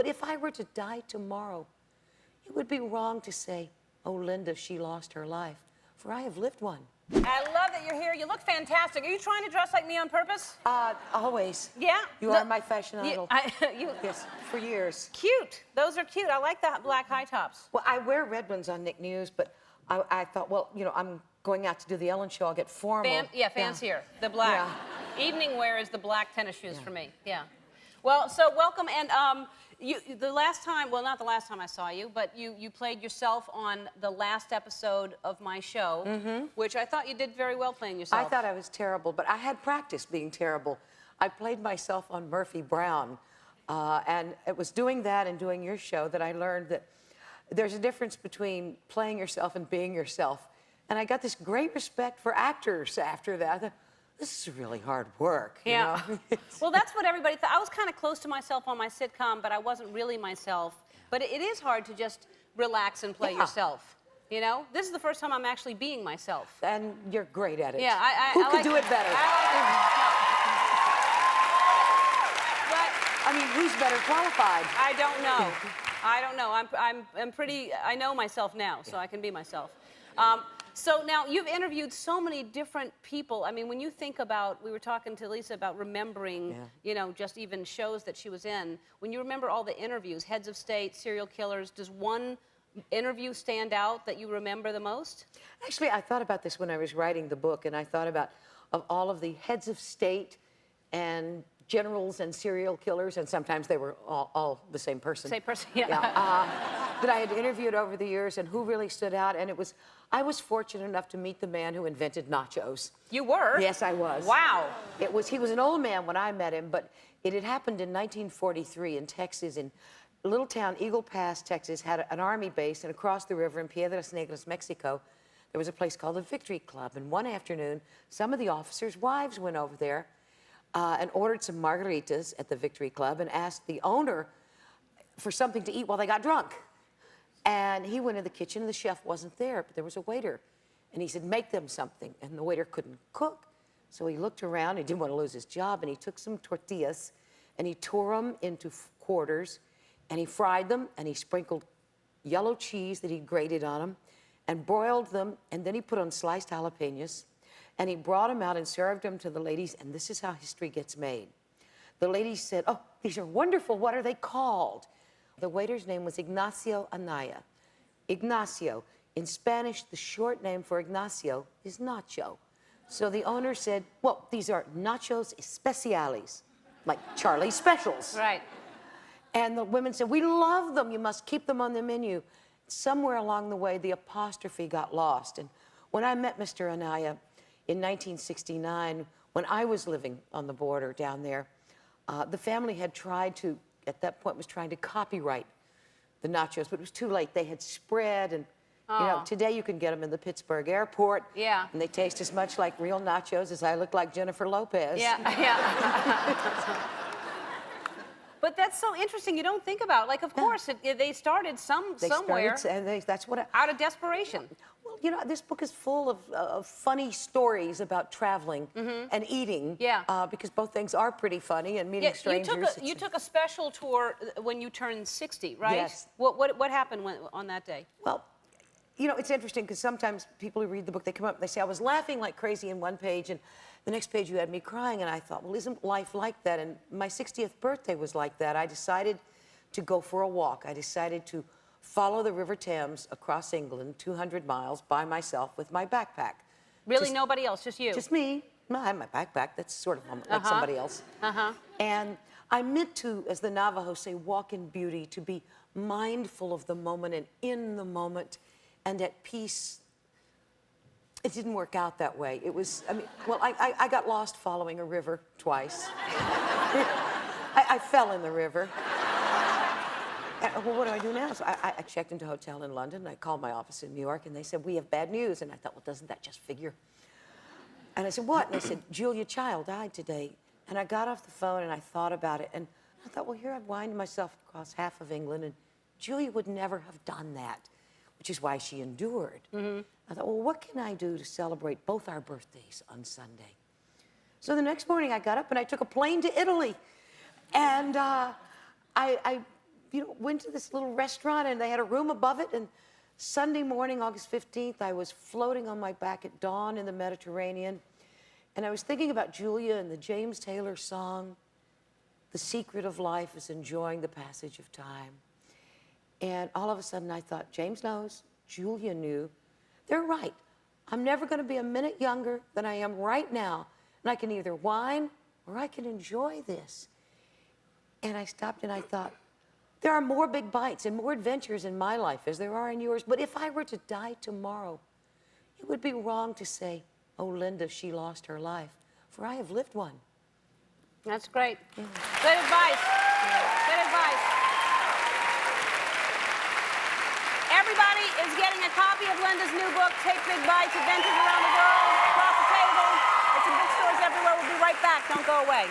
But if I were to die tomorrow, it would be wrong to say, oh, Linda, she lost her life, for I have lived one. I love that you're here. You look fantastic. Are you trying to dress like me on purpose? Always. Yeah? You are my fashion idol. You, yes, for years. Cute. Those are cute. I like the black high tops. Well, I wear red ones on Nick News, but I thought, well, you know, I'm going out to do the Ellen Show. I'll get formal. Fancier. The black. Yeah. Evening wear is the black tennis shoes for me. Yeah. Well, so welcome. And the last time, well, not the last time I saw you, but you played yourself on the last episode of my show, which I thought you did very well playing yourself. I thought I was terrible, but I had practice being terrible. I played myself on Murphy Brown, and it was doing that and doing your show that I learned that there's a difference between playing yourself and being yourself. And I got this great respect for actors after that. I thought, this is really hard work. Yeah. You know? Well, that's what everybody thought. I was kind of close to myself on my sitcom, but I wasn't really myself. But it is hard to just relax and play yourself. You know? This is the first time I'm actually being myself. And you're great at it. Yeah, Who could do it better? I mean, who's better qualified? I don't know. I don't know. I'm pretty. I know myself now, so I can be myself. So now you've interviewed so many different people. I mean, when you think about, we were talking to Lisa about remembering, you know, just even shows that she was in. When you remember all the interviews, heads of state, serial killers, does one interview stand out that you remember the most? Actually, I thought about this when I was writing the book, and I thought about all of the heads of state and generals and serial killers, and sometimes they were all the same person. Same person, yeah. That I had interviewed over the years, and who really stood out. And I was fortunate enough to meet the man who invented nachos. You were? Yes, I was. Wow. He was an old man when I met him, but it had happened in 1943 in Texas, in a little town, Eagle Pass, Texas, had an army base, and across the river in Piedras Negras, Mexico, there was a place called the Victory Club. And one afternoon, some of the officers' wives went over there and ordered some margaritas at the Victory Club and asked the owner for something to eat while they got drunk. And he went in the kitchen, and the chef wasn't there, but there was a waiter. And he said, make them something. And the waiter couldn't cook. So he looked around, he didn't want to lose his job, and he took some tortillas, and he tore them into quarters, and he fried them, and he sprinkled yellow cheese that he grated on them, and broiled them, and then he put on sliced jalapenos, and he brought them out and served them to the ladies, and this is how history gets made. The ladies said, oh, these are wonderful, what are they called? The waiter's name was Ignacio Anaya. Ignacio. In Spanish, the short name for Ignacio is Nacho. So the owner said, well, these are nachos especiales, like Charlie's Specials. Right. And the women said, we love them, you must keep them on the menu. Somewhere along the way, the apostrophe got lost. And when I met Mr. Anaya in 1969, when I was living on the border down there, the family had tried to, at that point, was trying to copyright the nachos, but it was too late. They had spread, and you know, today you can get them in the Pittsburgh airport. Yeah. And they taste as much like real nachos as I look like Jennifer Lopez. Yeah, yeah. But that's so interesting. You don't think about it. Like, of course, they started somewhere. That's what out of desperation. Well, you know, this book is full of funny stories about traveling and eating. Yeah. Because both things are pretty funny, and meeting strangers. You took a special tour when you turned 60, right? Yes. What happened on that day? Well, you know, it's interesting because sometimes people who read the book, they come up and they say, I was laughing like crazy in one page, and the next page you had me crying, and I thought, well, isn't life like that? And my 60th birthday was like that. I decided to go for a walk. I decided to follow the River Thames across England, 200 miles, by myself with my backpack. Really, nobody else, just you? Just me. I have my backpack. That's sort of like somebody else. And I meant to, as the Navajo say, walk in beauty, to be mindful of the moment and in the moment and at peace. It didn't work out that way. It was, I mean, well, I got lost following a river twice. I fell in the river. Well, what do I do now? So I checked into a hotel in London, and I called my office in New York, and they said, we have bad news. And I thought, well, doesn't that just figure? And I said, what? And they said, Julia Child died today. And I got off the phone, and I thought about it, and I thought, well, here I've winded myself across half of England, and Julia would never have done that, which is why she endured. I thought, well, what can I do to celebrate both our birthdays on Sunday? So the next morning, I got up, and I took a plane to Italy. And I went to this little restaurant, and they had a room above it. And Sunday morning, August 15th, I was floating on my back at dawn in the Mediterranean. And I was thinking about Julia and the James Taylor song, "The secret of life is enjoying the passage of time." And all of a sudden, I thought, James knows, Julia knew. They're right. I'm never going to be a minute younger than I am right now. And I can either whine or I can enjoy this. And I stopped and I thought, there are more big bites and more adventures in my life as there are in yours. But if I were to die tomorrow, it would be wrong to say, oh, Linda, she lost her life. For I have lived one. That's great. Good advice. Good advice. Everybody is getting a copy of Linda's new book, Take Big Bites, Adventures Around the World, across the table. It's in bookstores everywhere. We'll be right back. Don't go away.